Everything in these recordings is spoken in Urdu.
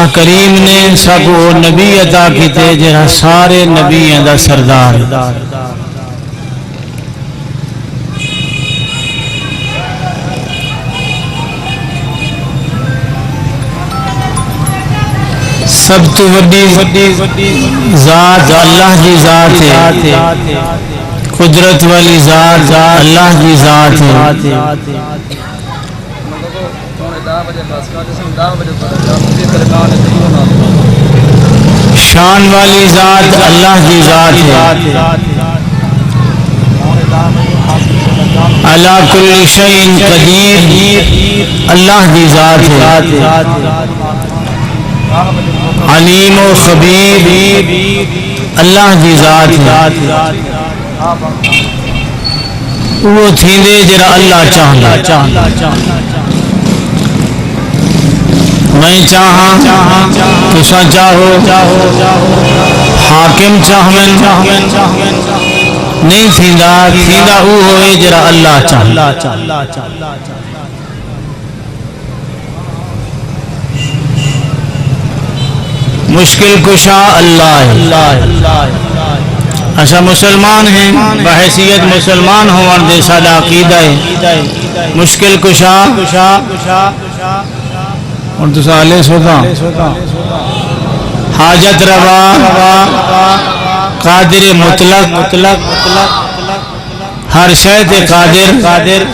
اللہ کریم نے سب وہ نبی عطا کیتے جہاں سارے نبیوں دا سردار سب تو وڈی ذات اللہ کی ذات ہے، قدرت والی ذات اللہ کی ذات ہے، شان والی ذات اللہ کی ذات ہے، علی کل شیء قدیر اللہ کی ذات ہے، علیم و خبیر اللہ کی ذات ہے، وہ تھیندے جرا اللہ چاہنا میں چاہاں تسا چاہو حاکم چاہمن نہیں تھیندا وہ ہوئے جرا اللہ چاہنا مشکل کشا اللہ اچھا مسلمان ہیں بحیثیت مسلمان ہون دے سادہ عقیدہ ہے مشکل کشا اور تو سالے سوتا حاجت روا قادر مطلق ہر شے تے قادر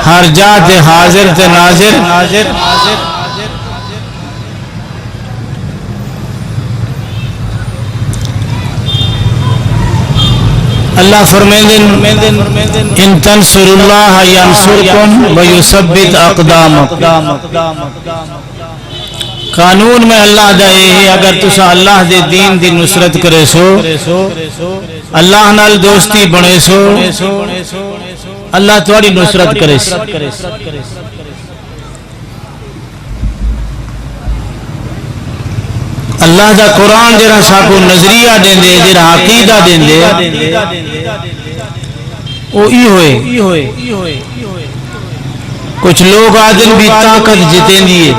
ہر جا تے حاضر تے ناظر اللہ فرمیندن ان تنصر اللہ ینصرکم ویثبت اقدامکم قانون میں اللہ دے ہے اگر تسا اللہ دے دین دی نصرت کرے سو اللہ نال دوستی بنے سو اللہ تھوڑی نصرت کرے سو اللہ دا قرآن جرا ساکو نظریہ دیں دے جرا عقیدہ دیں دے وہ ای ہوئے کچھ لوگ آدن بھی طاقت جتیں دیئے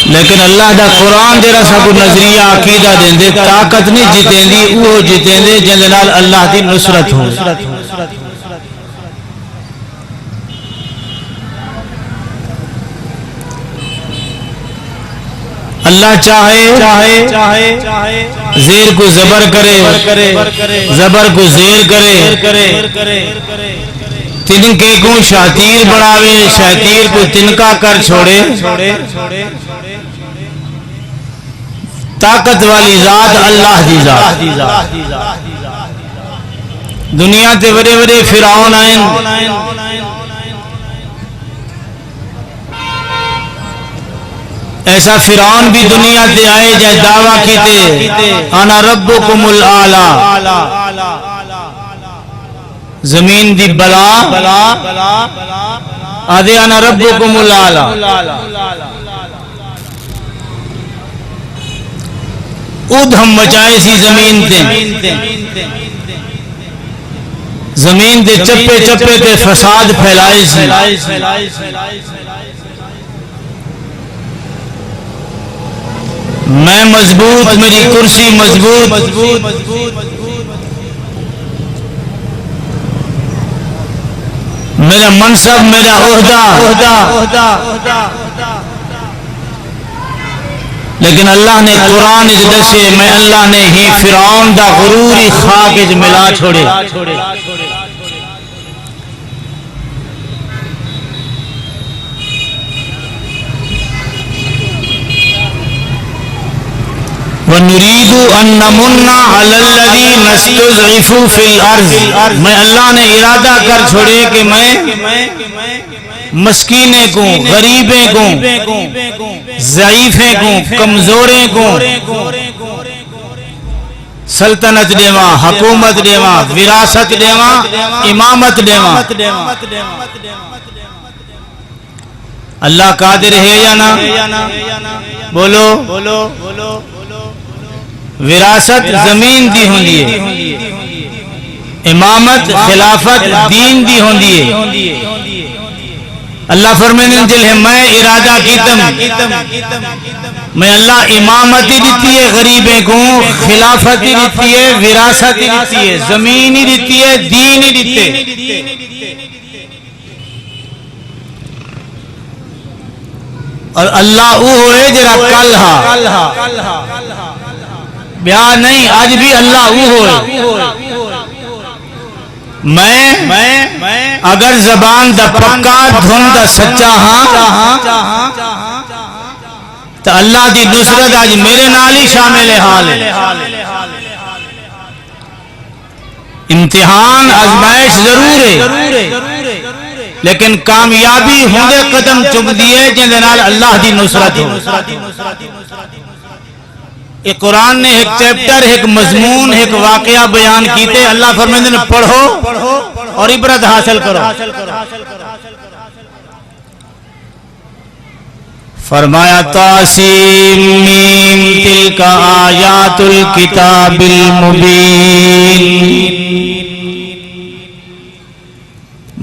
لیکن اللہ دا قرآن جرا ساکو نظریہ عقیدہ دیں دے طاقت نہیں جتیں دی وہ جتیں دے جنرال اللہ دی نصرت ہو اللہ چاہے زیر کو زبر کرے زبر کو زیر کرے تنکے کو شاتیر بڑھاوے شاتیر کو تنکا کر چھوڑے طاقت والی ذات اللہ دی ذات دنیا تے بڑے بڑے فرعون آئیں ایسا فرعون بھی دنیا تے آئے جائے دعویٰ کیتے انا ربکم الاعلی زمین دی بلا آدھے انا ربکم الاعلی ادھم مچائے سی زمین تے چپے چپے تے فساد پھیلائے سی میں مضبوط میری کرسی مضبوط میرا منصب میرا عہدہ لیکن اللہ نے قرآن دسے میں اللہ نے ہی فرعون دا غروری خاک ملا چھوڑے وَنُرِيدُ أَن نَّمُنَّ عَلَى الَّذِينَ اسْتُضْعِفُوا فِي الْأَرْضِ میں اللہ نے ارادہ کر چھوڑے کہ میں مسکینیں کو غریبیں کو ضعیفیں کو کمزوریں کو سلطنت دیواں حکومت دیواں وراثت دیواں امامت دیواں اللہ قادر ہے یا نہ بولو وراثت زمین دی ہوندی ہے امامت خلافت دین دی ہوندی ہے اللہ فرمیندن جل ہے میں ارادہ کیتم میں اللہ امامتی دیتی ہے غریبیں کو، خلافتی دیتی ہے، وراثتی دیتی ہے، زمینی دیتی ہے، دینی دیتی ہے۔ اور اللہ او ہوئے جرا کل ہا بیا نہیں، آج بھی اللہ او ہوئے۔ میں اگر زبان دا پکا دھن دا سچا ہاں تو اللہ دی نصرت آج میرے نال ہی شامل حال ہے۔ امتحان آزمائش ضرور ہے، لیکن کامیابی ہوندے قدم چم دیئے جن نال اللہ دی نصرت ہو۔ ایک قرآن نے ایک چیپٹر، ایک مضمون، ایک واقعہ بیان کیتے، اللہ فرمائے نے پڑھو اور عبرت حاصل کرو۔ فرمایا طاسیم میم تلک آیات الکتاب المبین،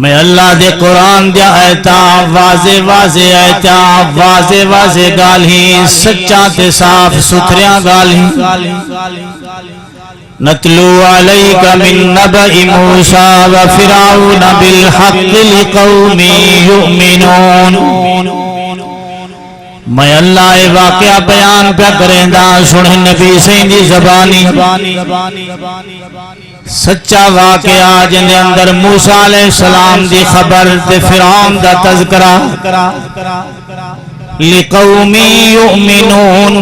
میں اللہ دے قرآن دیا آیتاں واضح واضح آیتاں واضح واضح گالیں سچا تے صاف ستھریاں گالیں۔ نتلو علیک من نبأ موسیٰ وفرعون بالحق لقوم یؤمنون، میں اللہ واقعہ بیان پہ کریں دا سنیں نبی سیندی زبانی، سچا واقعہ جن دے اندر موسیٰ علیہ السلام دی خبر تے فرعون دا تذکرہ، لقوم یؤمنون،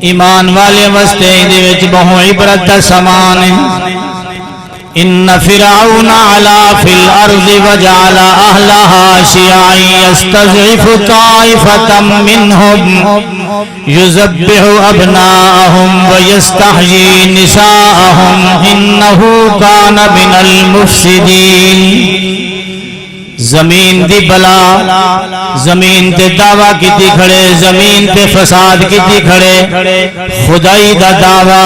ایمان والے وستے دے وچ بہو عبرت دا سامان ہے۔ ان فرعون علا فی الارض وجعل اہلہا شیعا یستضعف طائفة منہم یذبح ابناءہم ویستحیی نساءہم انہو کان من المفسدین۔ زمین دی بلا، زمین تے دعویٰ کیتی کھڑے، زمین تے فساد کیتی کھڑے، خدائی دا دعویٰ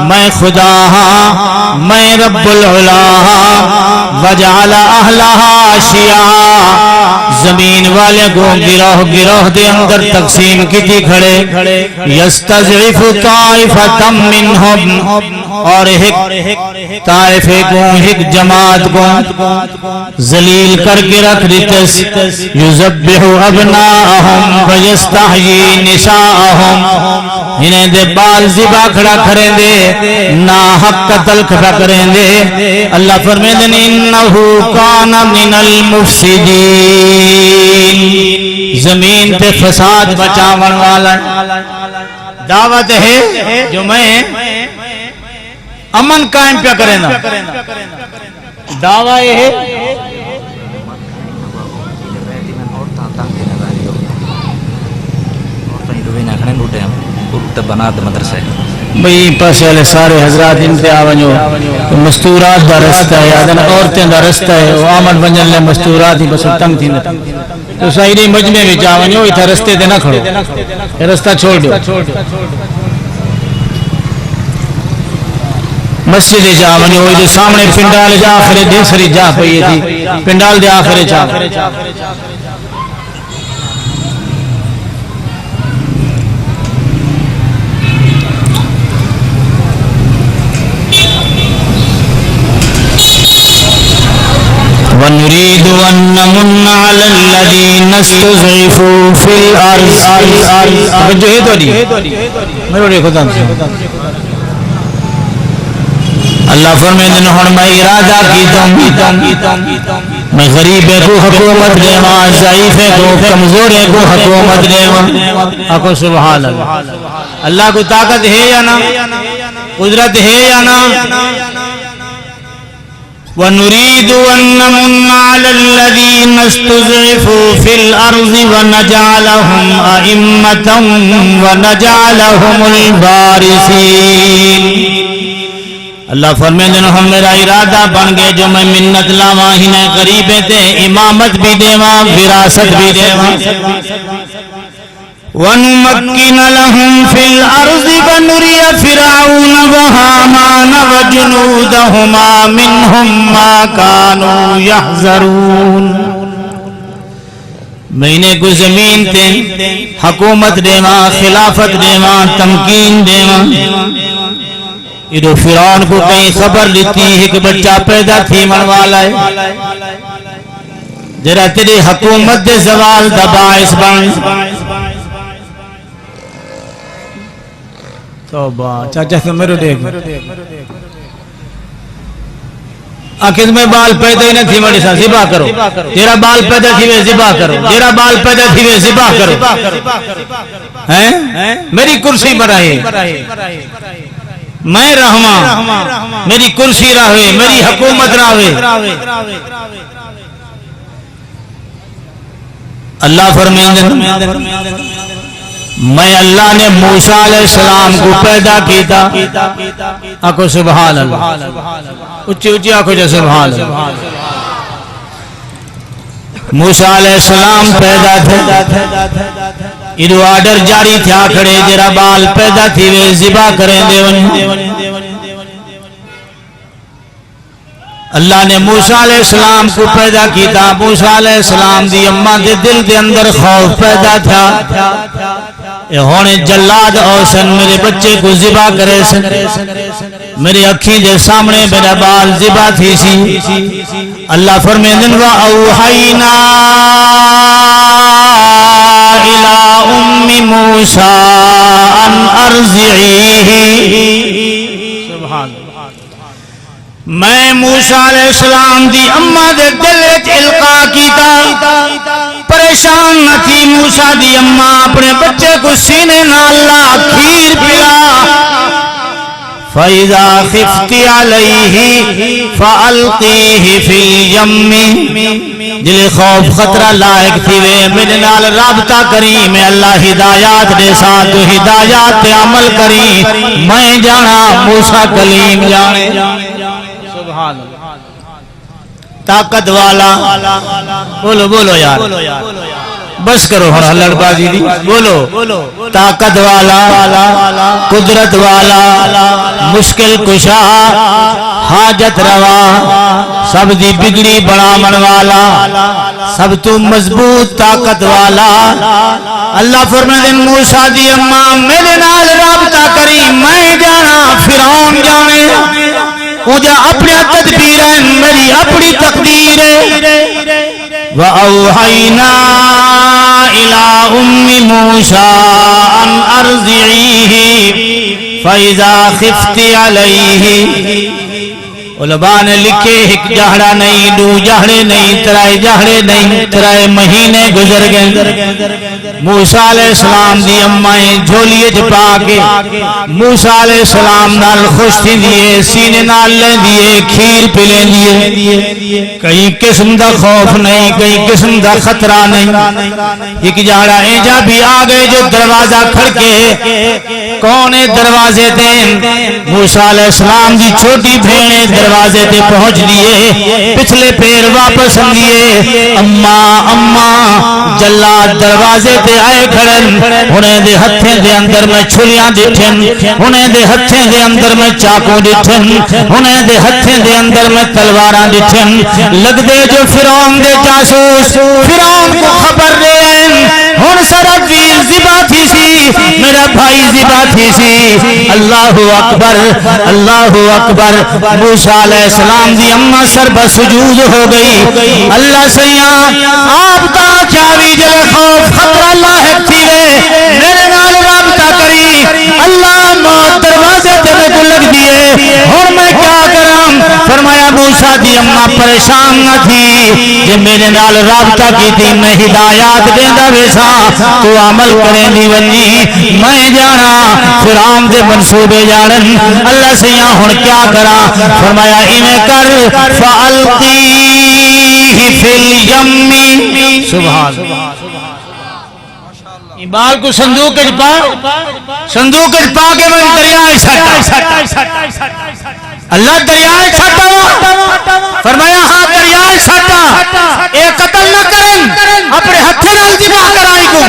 میں خدا ہاں، میں رب العلا ہاں، وجعل اہلہا شیعا، زمین والے کو گروہ گروہ دے اندر تقسیم کیتی کھڑے، یستضعف طائفة منہم، اور ایک طائفے کو ایک جماعت کو ذلیل کر کے رکھ دیتس، یذبح ابناءہم ویستحیی نساءہم، انہیں دے بال ذبح کھڑا کریں دے، نا حق قتل کھڑا کریں دے۔ اللہ فرمیدن انہو کان من المفسدین، زمین تے فساد بچاون والا دعوت ہے جو میں امن قائم پہ کریں نا، دعویٰ یہ ہے بھئی پاسے والے سارے حضرات انتے آونجو مستورات دا رستہ ہے، آدھن عورتیں دا رستہ ہے، وہ آمد بنجن لے مستورات ہی بس تنگ تھی نہ تو سائری مجمع میں جاونجو اتھا رستے دے نہ کھڑو، یہ رستہ چھوڑ دو۔ مسجد جاونجو جو سامنے پنڈال جا آخرے دیسری جا پئی تھی، پنڈال دے آخرے چاہ وَنُرِيدُ أَن نَّمُنَّ عَلَى الَّذِينَ اسْتُضْعِفُوا فِي الْأَرْضِ۔ جو ہے تو نہیں میرے دیکھو تم سے اللہ فرمیدن ہن میں ارادہ کیتا میں غریبے کو حکومت دیواں، ضعیفے کو کمزورے کو حکومت دیواں۔ آکو سبحان اللہ، اللہ کو طاقت ہے یا نہ، قدرت ہے یا نہ۔ وَنُرِيدُ أَن نَّمُنَّ عَلَى الَّذِينَ اسْتُضْعِفُوا فِي الْأَرْضِ وَنَجْعَلَهُمْ أَئِمَّةً وَنَجْعَلَهُمُ الْوَارِثِينَ۔ اللہ فرمیندن ہم میرا ارادہ بن گئے جو میں منت لاواں ہنے غریبے تے امامت بھی دیواں، وراثت بھی دیواں۔ وَنُمَكِّنَ لَهُمْ فِي الْأَرْضِ وَنُرِيَ فِرْعَوْنَ وَهَامَانَ وَجُنُودَهُمَا مِنْهُمْ مَا كَانُوا يَحْذَرُونَ۔ مہینے کو زمین تے حکومت دیواں خلافت دیواں تمکین دیواں ادو فرعون کو کہیں خبر لیتی ایک بچہ پیدا تھی من والا ہے جرا تیری حکومت دے زوال دا باعث بن توبہ چاچا سے میرے دیکھ آخر میں بال پیدا ہی نہ تھی مڑی سا ذبح کرو تیرا بال پیدا تھی وہ ذبح کرو تیرا بال پیدا تھی وہ ذبح کرو ہیں میری کرسی پر آئے میں رہواں میری کرسی رہے میری حکومت رہے اللہ فرمائیں میں اللہ نے موسیٰ علیہ السلام کو پیدا کیتا آکو سبحان اللہ اچھی اچھی آکو جو سبحان اللہ موسیٰ علیہ السلام پیدا تھے ادو آرڈر جاری تھا کھڑے جرا بال پیدا تھی وے ذبح کریں دیون اللہ نے موسیٰ علیہ السلام کو پیدا کیتا موسیٰ علیہ السلام دی اماں دے دل دے اندر خوف پیدا تھا اے ہونے جلاد اوسن میرے بچے کو ذبح کرے سن میرے اکھی دے سامنے میرا بال ذبح تھی سی اللہ فرمائیں وَأَوْحَيْنَا إِلَىٰ أُمِّ مُوسَىٰ أَنْ أَرْضِعِيهِ سبحان میں موسیٰ علیہ السلام دی اماں دے دل وچ القا کیتا پریشان نہ تھی موسیٰ دی اماں اپنے بچے کو سینے نال لا کھیر پلا فَإِذَا خِفْتِ عَلَيْهِ فَأَلْقِيهِ فِي الْيَمِّ دل خوف خطرہ لائق تھی وے میرے نال رابطہ کری میں اللہ ہدایات دے ساتھ ہدایات تے عمل کری میں جانا موسیٰ کلیم جانے سبحان اللہ طاقت والا بولو بولو یار بس کرو ہلڑ بازی دی بولو طاقت والا قدرت والا مشکل کشا حاجت روا سب دی بگڑی بڑا من والا سب تو مضبوط طاقت والا اللہ فرمائے موسیٰ دی اماں میرے نال رابطہ کری میں جانا فرعون جانے مجھے اپنی تدبیر ہے میری اپنی تقدیر ہے وَأَوْحَيْنَا إِلَىٰ أُمِّ مُوسَىٰ أَنْ أَرْضِعِيهِ فَإِذَا خِفْتِ عَلَيْهِ علماء نے لکھے ایک جہڑا نہیں دو جہڑے نہیں ترائے مہینے گزر گئے موسیٰ علیہ السلام دی امائیں جھولیے جپا کے موسیٰ علیہ السلام نال خوش تھی دیئے سینے نال لے دیئے کھیر پلے دیئے کئی قسم دا خوف نہیں کئی قسم دا خطرہ نہیں ایک جہڑا ایجا بھی آگئے جو دروازہ کھڑکے کونے دروازے دیں موسیٰ علیہ السلام دی چھوٹی بھینے دروازے تے پہنچ دیئے پچھلے پیر واپس دیئے اماں جلاد دروازے تے آئے کھڑن انہیں دے ہتھیں دے اندر میں چھلیاں ڈٹھن انہیں دے ہتھیں دے اندر میں چاکو ڈٹھن انہیں دے ہتھیں دے اندر میں تلواراں ڈٹھن لگ دے جو فرعون دے جاسوس فرعون کو خبر دین ہن سرا ویر ذبح تھی سی میرا بھائی ذبح تھی سی اللہ اکبر موسیٰ علیہ السلام دی اماں سر بسجود ہو گئی اللہ سیاں آپ کا چاوی جلے خوف خطرہ لاحق تھی رہے میرے نال رابطہ کری اللہ موت دروازے تیرے کو لگ دیئے اور میں کیا کرام فرمایا موسیٰ دی اماں پریشان نہ تھی کہ میرے نال رابطہ کی تھی میں ہدایات دیندہ ویسا تو عمل کریں دی ونی میں جانا فرعون دے منصوبے جانن اللہ سیاں ہن کیا کرا فرمایا انہیں کر فَأَلْقِيهِ فِي الْيَمِّ سبحان بال کو صندوق پا کے میں دریائے چھٹا اللہ دریائے چھٹا فرمایا ہاں دریائے چھٹا اے قتل نہ کریں اپنے ہتھے نال ذبح کرائی کو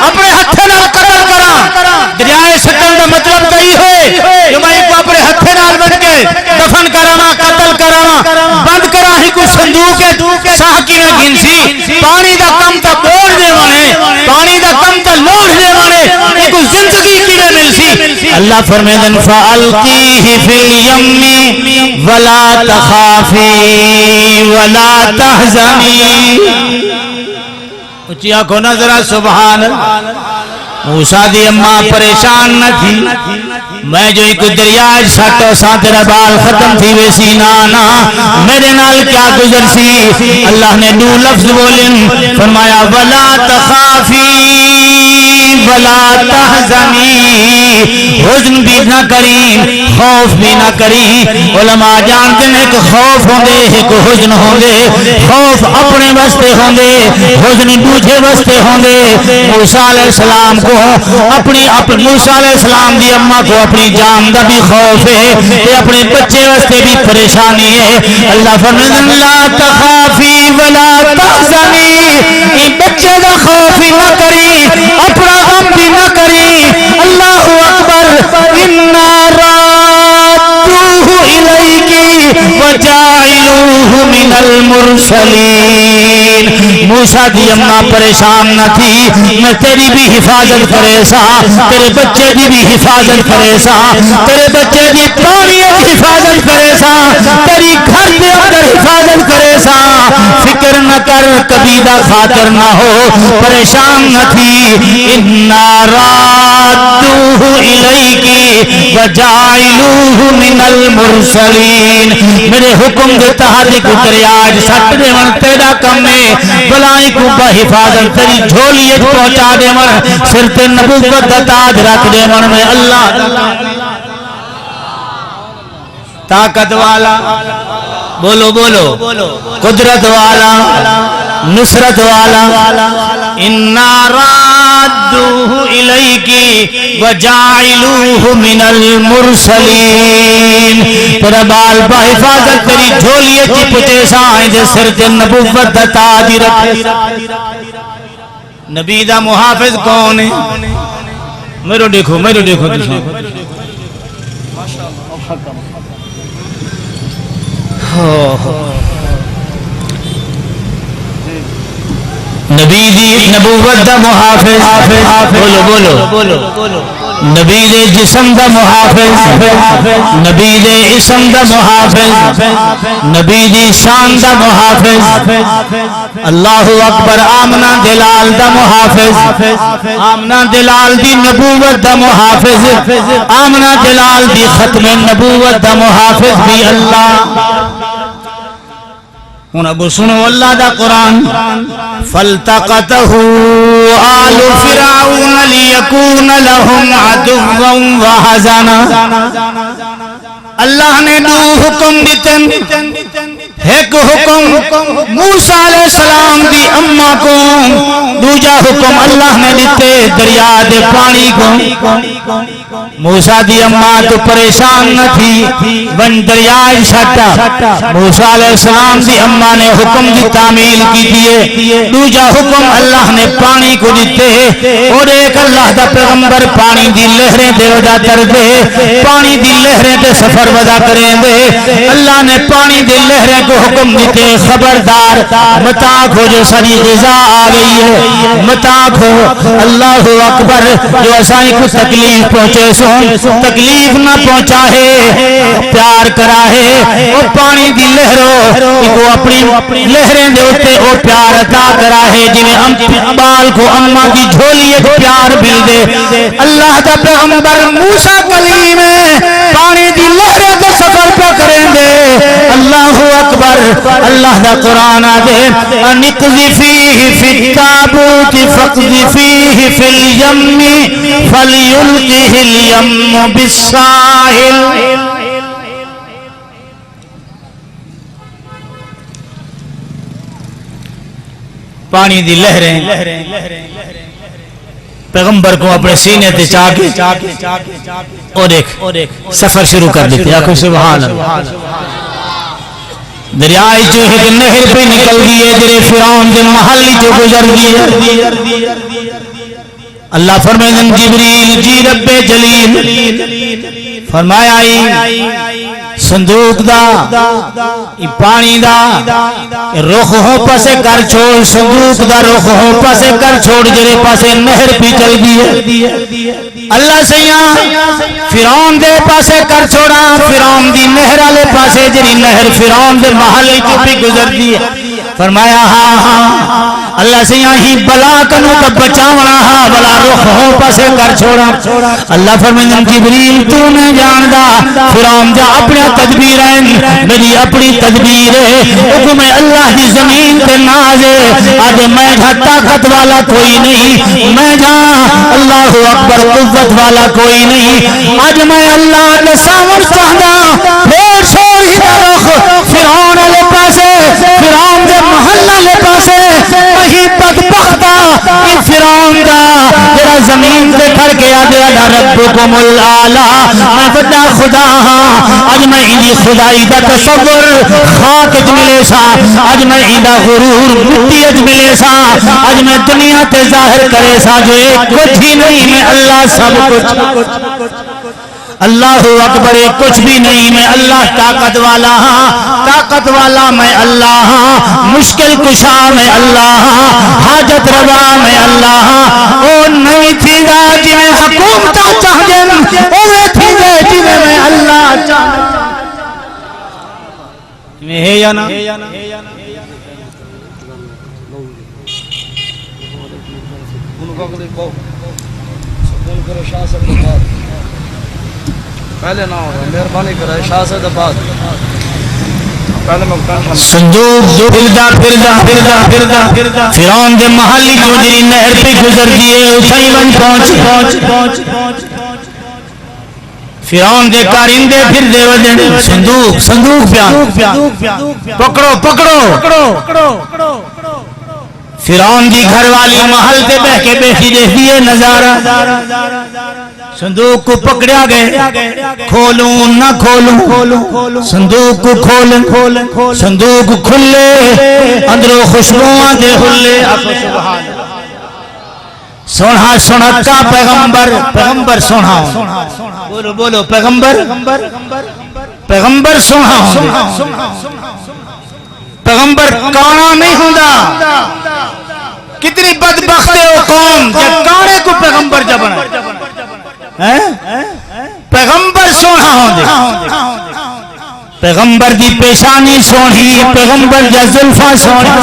اپنے ہتھے نال قتل کرا دریائے چھٹن کا مطلب کئی ہوئے جو میں کو اپنے ہتھے نال بن کے دفن کرانا قتل کرانا بند کرا ہی کو صندوق ساہ کی نہ گنسی پانی دا کم تا بول دے اللہ فرمائیں فَأَلْقِيهِ فِي الْيَمِّ وَلَا تَخَافِي وَلَا تَحْزَنِي. اچھی آنکھوں نہ ذرا سبحان اللہ. موسیٰ دی اماں پریشان نہ تھی. میں جو ایک دریا سٹو سا تیرا بال ختم تھی ویسی نانا میرے نال کیا گزر سی. اللہ نے دو لفظ بولن فرمایا وَلَا تَخَافِي وَلَا تَحْزَنِي. حزن بھی نہ کریں خوف بھی نہ کریں. علماء جانتے ہیں کہ خوف ہوں گے ایک حزن ہوں گے. خوف اپنے واسطے ہوں گے حزن دوسرے واسطے ہوں گے. موسیٰ علیہ السلام کو اپنی موسیٰ علیہ السلام دی اماں کو اپنی جان دا بھی خوف ہے کہ اپنے بچے واسطے بھی پریشانی ہے. اللہ فرمائے لا تخافی ولا تحزنی. ان بچے دا خوف ہی نہ کری اپنا غم بھی نہ کری. اللہ اکبر. انا رادوہ الیکی وجاعلوہ من المرسلین. موسیٰ دی اماں پریشان نہ تھی. میں تیری بھی حفاظت کرے سا تیرے بچے دی بھی حفاظت کرے سا تیرے بچے دی پانی دی حفاظت کرے سا تیری گھر دے اندر حفاظت کرے سا. فکر نہ کر کبھی دا خاطر نہ ہو پریشان نہ تھی. انا رادوہ الیکی وجاعلوہ من المرسلین. میرے حکم دے تحت کو دریاج سٹ دے من تیرا کم میں بلائی کو بحفاظت تیری جھولیت پہنچا دے من سر تے نبوت دا تاج رکھ دے من میں. اللہ طاقت والا بولو بولو قدرت والا نصرت والا. انا رادوہ الیکی وجاعلوہ من المرسلین. تیرا بال بحفاظت تیری جھولیت کی پتے سائیں دے سر تے نبوت دا تاج رکھ. نبی دا محافظ کون ہے؟ میرے دیکھو نبی دی نبوت دا محافظ بولو نبی دے جسم دا محافظ نبی دے اسم دا محافظ نبی دی شان دا محافظ. اللہ اکبر. آمنہ دلال دا محافظ آمنہ دلال دی نبوت دا محافظ آمنہ دلال دی ختم نبوت دا محافظ بھی اللہ. ہن ابو سنو اللہ دا قرآن. فَالْتَقَطَهُ آلُ فِرْعَوْنَ لِيَكُونَ لَهُمْ عَدُوًّا وَحَزَنًا. اللہ نے دو حکم دیتن. ایک حکم موسیٰ علیہ السلام دی اماں کو دوجا حکم اللہ نے دیتے دریا دے پانی کو. موسیٰ دی اماں تو پریشان نہ تھی بن دریا سٹا. موسیٰ علیہ السلام دی اماں نے حکم دی تعمیل کی دیئے. دوجا حکم اللہ نے پانی کو دیتے اور ایک اللہ دا پیغمبر پانی دی لہریں دے ودا کر دے پانی دی لہریں دے سفر ودا کریں دے. اللہ نے پانی دی لہریں کو حکم دیتے خبردار متا کھو جو ساری غذا آ گئی ہے متا کھو. اللہ اکبر. جو اسائیں کو تکلیف پہنچے سو تکلیف نہ پہنچا ہے پیار کرا ہے اور پانی دی لہروں کو اپنی لہریں دے ہوتے اور پیار عطا کرا ہے جنہیں امبال کو اماں کی جھولی ایک پیار مل دے. اللہ دا پیغمبر موسیٰ کلیم پانی دی لہریں دے سفر پہ کریں دے. اللہ اکبر. اللہ دا قرآن آدھے انقذفیہ فی التابوت فاقذفیہ فی الیم فلیلقہ الیم بالساحل. پانی دی لہریں پیغمبر کو اپنے سینے تے چاکے اور ایک سفر شروع کر دیتے. آخو سبحان اللہ. دریائے جو ایک نہر پہ نکل دیئے جرے فرعون دے محلی جو گزر دیئے. اللہ فرمائے جبریل جی رب جلیل فرمایا صندوق دا پانی دا رخ ہو پاسے کر چھوڑ، صندوق دا رخ ہو پاسے کر چھوڑ، جڑے پاسے نہر پی چل دی ہے اللہ سیاں فرعون دے پاسے کر چھوڑا، فرعون دی نہر والے پاسے جڑی نہر فرعون دے محل وچوں بھی گزر دی ہے۔ فرمایا ہاں ہاں اللہ سیاں ہی بلا کنو کا بچاونا، ہاں بلا رخ ہو پاسے کر چھوڑا۔ اللہ فرمائیں جبریل تو نے جاندا فرعون جا اپنی تدبیر ہے، میری اپنی تدبیر ہے، حکم اللہ کی زمین تے ناز ہے، آج میں جا طاقت والا کوئی نہیں، میں جا اللہ اکبر قوت والا کوئی نہیں، آج میں اللہ کے سامنے چاہدا پھر چھوڑ ہی رخ فرعون والے پاسے، فرعون دے محلہ لے پاسے، وہی بدبختا کہ فرعون دا جڑا زمین تے کھڑ کے آدھے ربکم الاعلی، میں بڑا خدا ہاں، اج میں انہی خدائی دا تصور خاک اج ملے سا، اج میں انہا غرور مٹی اج ملے سا، اج میں دنیا تے ظاہر کرے سا جو ایک کچھ ہی نہیں، میں اللہ سب کچھ، اللہ اکبر کچھ بھی نہیں، میں اللہ طاقت والا ہاں، طاقت والا میں اللہ ہاں، مشکل کشا میں اللہ ہاں، حاجت روا میں اللہ ہاں، او نہیں تھی گا جی میں حکومتہ چاہ جن، اوے تھی گا جی میں اللہ چاہ میں ہے یا نا پہلے نہ ہو مہربانی کرے شاہ سے دباد پہلے مقام صندوق پھردا پھردا پھردا پھردا پھردا فرعون دے محلی جو جی نہر پہ گزر دیے اٹھائی ون پہنچ فرعون دے کارندے پھر دے ودن صندوق صندوق پیان پکڑو پکڑو فرعون دی گھر والی محل تے بہ کے بیٹھی دیکھتی ہے نظارہ، صندوق کو پکڑیا گئے، کھولوں نہ کھولوں، صندوق کو کھولیں، صندوق کھلے، اندروں خوشبوواں دے حلے، سونا سنکا پیغمبر سونا، بولو بولو پیغمبر سونا، پیغمبر کانا نہیں ہوندہ، کتنی بدبخت ہے وہ قوم جب کانے کو پیغمبر جب بنا، پیغمبر سونا ہوندے، پیغمبر دی پیشانی سونی، پیغمبر جا زلفہ سونا،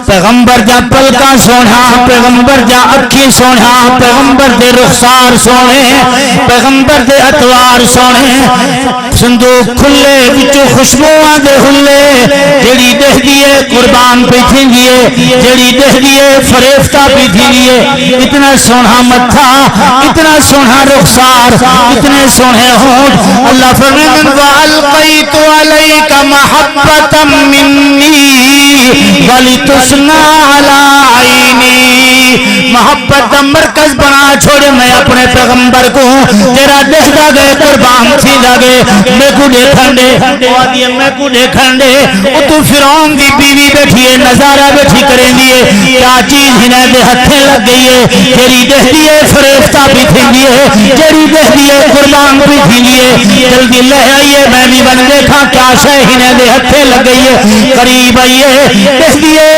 پیغمبر جا پلکا سونا، پیغمبر جا اکھی سونا، پیغمبر دے رخسار سونے، پیغمبر دے اتوار سونے، صندوق کھلے بچو خوشبوواں دے ہلے، جڑی دہ دیئے قربان پہ تھی دیئے، جڑی دہ دیئے فریفتہ پہ تھی دیئے، اتنا سونا متھا، اتنا سونا رخسار، اتنے سونے ہونٹ، اللہ فرمین وَأَلْقَيْتُ عَلَيْكَ مَحَبَّةً مِّنِّي وَلِتُسْنَى عَلَىٰ عَيْنِي، محبت دا مرکز بنا چھوڑے میں اپنے پیغمبر کو، تیرا دیکھتا گئے قربان تھی لگے، میں کو دیکھن دے، میں کو دیکھن دے، او تو فرعون دی بیوی بیٹھیے نظارہ بیٹھی کریں دیئے، کیا چیز ہنے دے ہتھیں لگ گئی ہے، تیری دیکھتی ہے فریفتہ بھی تھی دیئے، تیری دیکھتی ہے قربان بھی تھی دیئے، جلدی لے آئیے میں بھی بن دیکھا کیا شے ہنے دے ہتھیں لگ گئی ہے، قریب آئیے دیکھتی ہے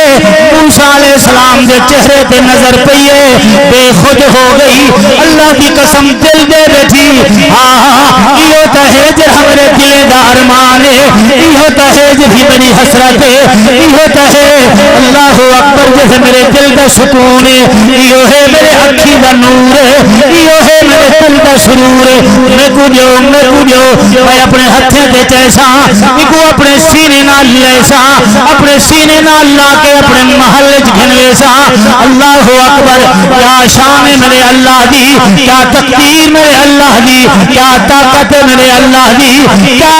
موسیٰ علیہ السلام دے چہرے تے نظر پئیے، بے خود ہو گئی، اللہ کی قسم دل دے بیٹھی، یہ تہج ہمارے دل دا ارمان ہے، یہ تہج بھی بڑی حسرت ہے، یہ تہج اللہ اکبر جیسے میرے دل دا سکون ہے، یہ ہے میرے اکھی دا نور ہے، یہ ہے میرے دل دا سرور ہے، میں کو دیو میں اپنے ہتھیں دے چیسا، میں کو اپنے سینے نال لیسا، اپنے سینے نال لا کے اپنے محل گھن لیسا، اللہ اکبر کیا شان میرے اللہ دی، کیا تقدیر میرے اللہ دی، کیا طاقت میرے اللہ دی، کیا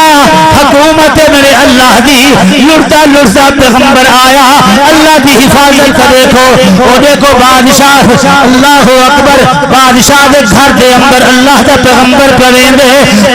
حکومت میرے اللہ دی، لڑتا لڑتا پیغمبر آیا، اللہ دی حفاظت کا دیکھو، وہ دیکھو بادشاہ، اللہ اکبر بادشاہ دے گھر دے اندر اللہ دا پیغمبر پروین دے،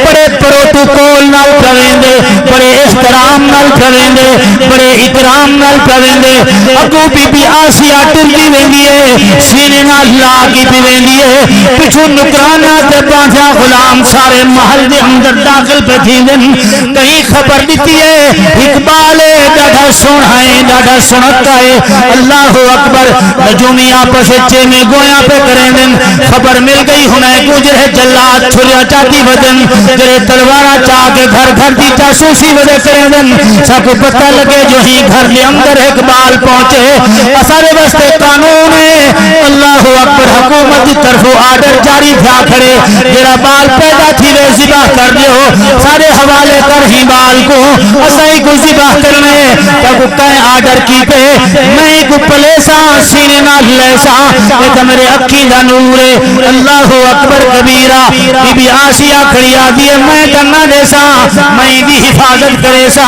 بڑے پروٹوکول نال پروین دے، بڑے احترام نال پروین دے، بڑے اکرام نال پروین دے، اگو بی بی آسیہ ٹر چمتی ویندی ہے سینے نال لا کی پی ویندی ہے پچھو نکرانا تے بانجا غلام سارے محل دے اندر داخل پہ تھی دن کہیں خبر دیتی ہے اقبال ڈاڑا سونا ہے ڈاڑا سنتا ہے اللہ اکبر نجومی آپس اچھے میں گویا پہ کریں دن خبر مل گئی ہنائے گجرے جلات چھلیا چاہتی بدن جرے تلوارا چاہ کے گھر گھر دی جاسوسی وجہ کریں دن سب پتہ لگے جو ہی گھر لے اندر اقبال پہنچے اثر وستے قانون ہے اللہ اکبر حکومت کی طرف آرڈر جاری تھا کھڑے جرا بال پیدا تھی وے ذبح کر دیو سارے حوالے کر ہی بال کو اسائی کو ذبح کرنے تب کہیں آرڈر کی پہ میں کو پلیسا سینے نہ لیسا یہ تو میرے اکھی دا نور ہے اللہ اکبر کبیرہ بی بی آسیہ کھڑی آدھی ہے میں کرنا دیسا میں بھی حفاظت کرے سا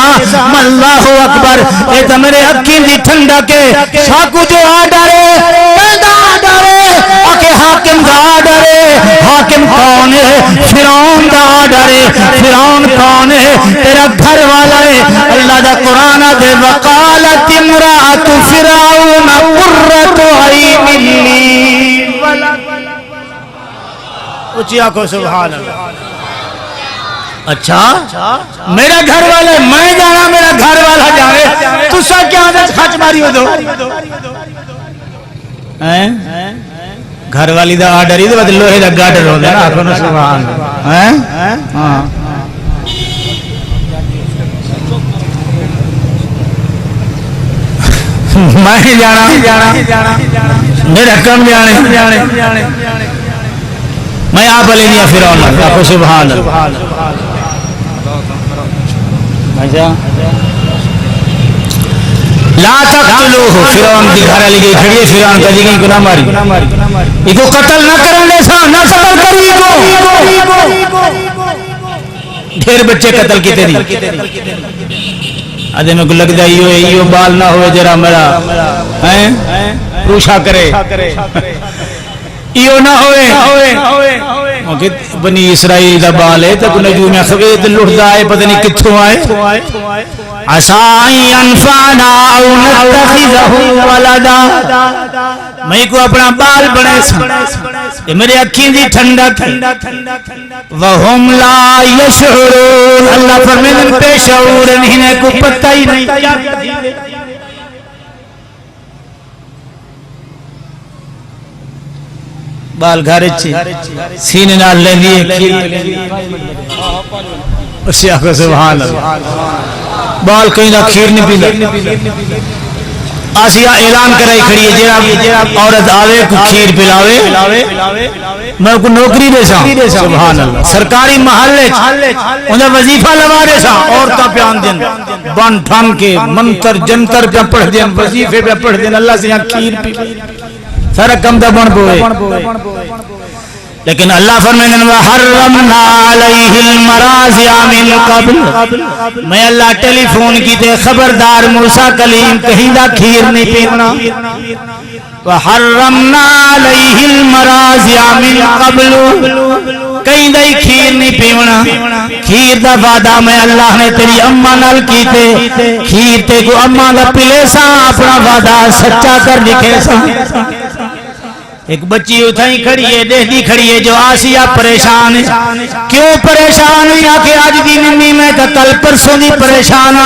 اللہ اکبر یہ تو میرے اکھی دی ٹھنڈا کے ساکو جو آرڈر ہے پیدا آرڈر ہے آکے حاکم دا آرڈر ہے حاکم کون ہے فرعون دا آرڈر ہے فرعون کون ہے تیرا گھر والا ہے اللہ دا قرآن دے وقالت امرأت فرعون قرۃ عین لی اچھی آنکھوں سبحان اللہ اچھا میرا گھر والا ہے میں جانا میرا گھر والا جانے تو سا کیا آدھے خچ ماری ہو دو گھر والی دا آرڈر ہی دے بعد لوہے دا گاڈر ہو دے نا آنکھوں سبحان اللہ میں جانا میرا کم جانے میں آپ علی دیا فرعون آپ سبحان لا تقتلوہ فرعون کی گھر علی گئی کھڑی ہے فرعون کا جگہ گناہ ماری ایک قتل نہ کرنے سا نہ قتل کری کو ڈھیر بچے قتل کی تیری آدھے میں کو لگ جائے یہ بال نہ ہوئے جرا میرا پوچھا کرے یہ نہ ہوئے بنی اسرائیل دا بال ہے تک نجوم خبید لڑتا ہے پتہ نہیں کتھوں آئے عسائی انفانا او نتخذہ ولدا میں کو اپنا بال بنے سا میرے اکھیں دی ٹھنڈا وہم لا یشعرون اللہ فرمین پہ شعور انہیں کو پتہ ہی نہیں بال گھر اچھی سینے نال لے لیے اسی آنکھوں سبحان اللہ بال کہیں نہ کھیر نہیں پیلا آسیہ اعلان کرائی کھڑی ہے جراب عورت آوے کو کھیر پلاوے میں کو نوکری دے سا سبحان اللہ سرکاری محلے انہیں وظیفہ لوا دے سا عورتہ پیان دن بن ٹھان کے منتر جنتر پہ پڑھ دیں وظیفے پہ پڑھ دیں اللہ سے یہاں کھیر پی سارا کم دا بن بوئے لیکن اللہ فرمائے وَحَرَّمْنَا عَلَيْهِ الْمَرَازِعَ مِنْ قَبْلِ میں اللہ ٹیلی فون کی تے خبردار موسیٰ کلیم کہیں دا کھیر نہیں پینا وَحَرَّمْنَا عَلَيْهِ الْمَرَازِعَ مِنْ قَبْلُ کہیں دا کھیر نہیں پینا کھیر دا وعدہ میں اللہ نے تیری اممہ نال کی تے کھیر تے کو اممہ دا پلے سا اپنا وعدہ سچا کر دکھے سا ایک بچی اتھائی کھڑی ہے دہلی کھڑی ہے جو آسیہ پریشان ہے کیوں پریشان ہے کہ آج دی نمی میں تا کل پرسوں دی پریشانا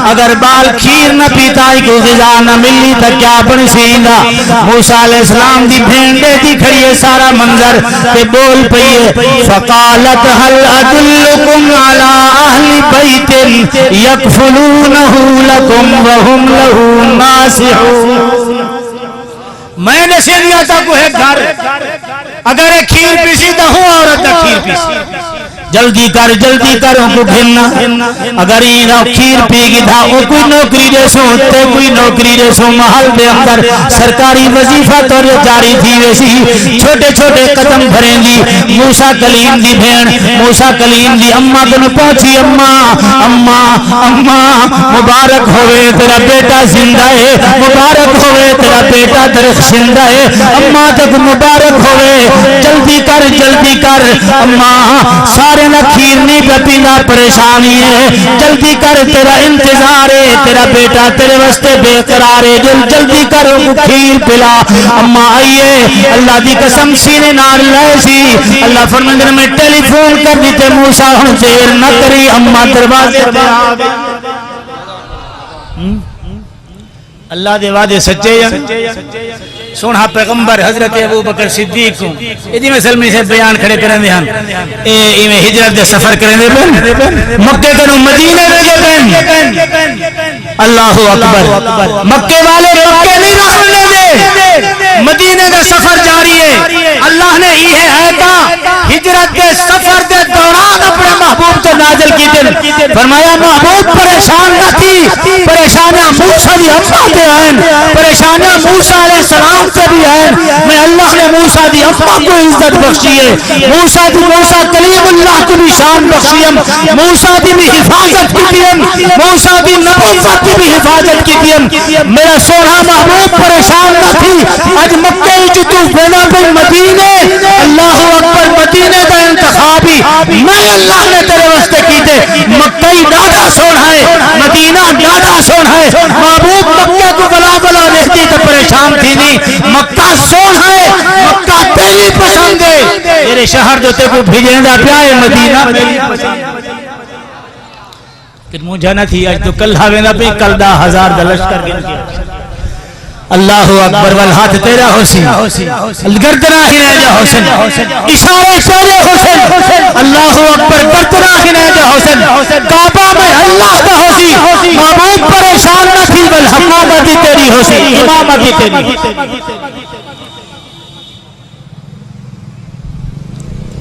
اگر بال کھیر نہ پیتا ہی کو غذا نہ ملی تا کیا بن سیندہ موسیٰ علیہ السلام دی بھینڈے دی کھڑی ہے سارا منظر تے بول پئیے فقالت حل ادلکم علی اہل بیت یکفلونہو لکم وہم لہو ناسحون میں نے سے دیا تھا کوئی گھر اگر ایک کھیر پیسی تو ہوں عورت کھیر پیسی جلدی کر ان کو گھننا اگر یہ کھیر پی گی تھا وہ کوئی نوکری دے سو تے کوئی نوکری دے سو محل دے اندر سرکاری وظیفہ تو جاری تھی ویسی چھوٹے چھوٹے قدم بھریں گی موسیٰ کلیم دی بھین موسیٰ کلیم دی اممہ کو پہنچی اممہ مبارک ہوئے تیرا بیٹا زندہ ہے مبارک ہوئے تیرا بیٹا تاریخ زندہ ہے اما تک مبارک ہوئے جلدی کر اما سارے نہ کھیر نہیں پینا پریشانی ہے جلدی کر تیرا انتظار ہے تیرا بیٹا تیرے واسطے بے قرار ہے جلدی کر کھیر پلا اما آئیے اللہ دی قسم سینے نال لائے سی اللہ فرماندے میں ٹیلی فون کر دیتے موسیٰ ہن دیر نہ کری اما دروازے پہ آ گئی اللہ دے وعدے سچے ہیں سونا پیغمبر حضرت ابو بکر صدیق کو ایدی میں سلمی سے بیان کھڑے کریں دے ہم میں ہجرت دے سفر کریں دے بین مکہ کنو مدینہ دے بین اللہ اکبر مکہ والے مکہ نہیں رکھنے دے مدینہ دے سفر جاری ہے اللہ نے یہ ہے کا ہجرت دے سفر دے دوران اپنے محبوب تو نازل کی دن فرمایا محبوب پریشان نہ تھی پریشانہ موسیٰ دی امہ دے آئین پریشانہ موسیٰ علیہ السلام سے بھی آئین میں اللہ نے موسیٰ دی امہ کو عزت بخشی ہے موسیٰ کلیم اللہ کو بھی شان بخشی ہے موسیٰ دی بھی حفاظت کی دیم موسیٰ دی نبوت کی بھی حفاظت کی دیم میرا سونا محبوب پریشان نہ تھی آج مکہ جو تو بنا بھی مدینے اللہ اکبر مدینے کا انتخابی میں اللہ نے تیرے واسطے کی دے مکہ ڈاٹا سونا ہے مدینہ ڈاٹا سونا ہے محبوب مکہ کو بلا بلا رہتی تو پریشان تھی نہیں مکہ سونا ہے مکہ تیری پسند ہے میرے شہر جو تے کو بھیجنے دا پیائے مدینہ تیری پسند کہ مجھے نہ تھی آج تو کل ہاوے نہ پہ کل دا ہزار دلش کر گئے اللہ اکبر والہاتھ تیرا حسین گردنا ہی رہ جا حسین اشارے تیرے حسین اللہ اکبر گردنا ہی رہ جا حسین کعبہ میں اللہ کا حسین محبوب پریشان نہ تھی بل حکامتی تیری حسین امامتی تیری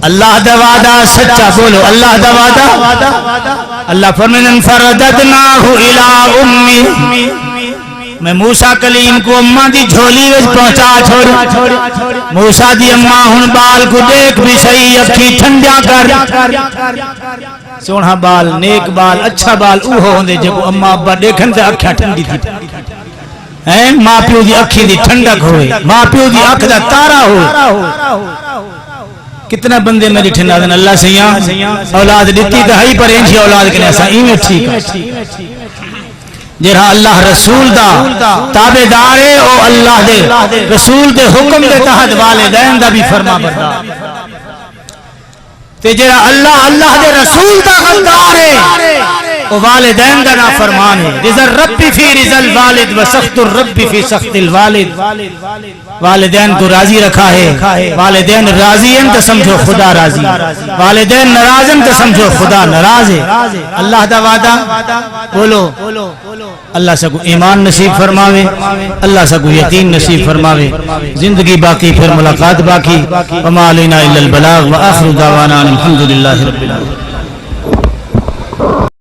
اللہ دا وعدہ سچا بولو اللہ دا وعدہ اللہ فرمین فرددناہ الى امی میں موسیٰ کلیم کو اممہ دی جھولی ویج پہنچا چھوڑ موسیٰ دی اممہ ہن بال کو دیکھ بھی صحیح اکھی ٹھنڈیا کر سونا بال نیک بال اچھا بال اوہ ہوندے جب اممہ ابا دیکھن تے اکھا ٹھنڈی تھی ماں پیو دی اکھی دی ٹھنڈک ہوئے ماں پیو دی اکھ دا تارا ہوئے کتنا بندے میں ٹھنڈا دن اللہ سیاں اولاد دیتی دہائی پر انچی اولاد کے نیسا ایمیں ٹھیک جرہا اللہ رسول دا تابدار ہے او اللہ دے رسول دے حکم دے تحت والدین دا بھی فرما بردار تے جرہا اللہ دے رسول دا غلطار ہے او والدین دا نا فرمان ہے رضا الرب فی رضا الوالد و سخت الرب فی سخت الوالد والدین کو راضی رکھا ہے والدین راضی ہیں تو سمجھو خدا راضی والدین ناراض ہیں تو سمجھو خدا ناراض ہے اللہ دا وعدہ بولو اللہ سے کو ایمان نصیب فرماوے اللہ سے کو یقین نصیب فرماوے زندگی باقی پھر ملاقات باقی وما علینا الا البلاغ وآخر دعوانا الحمدللہ رب العالمین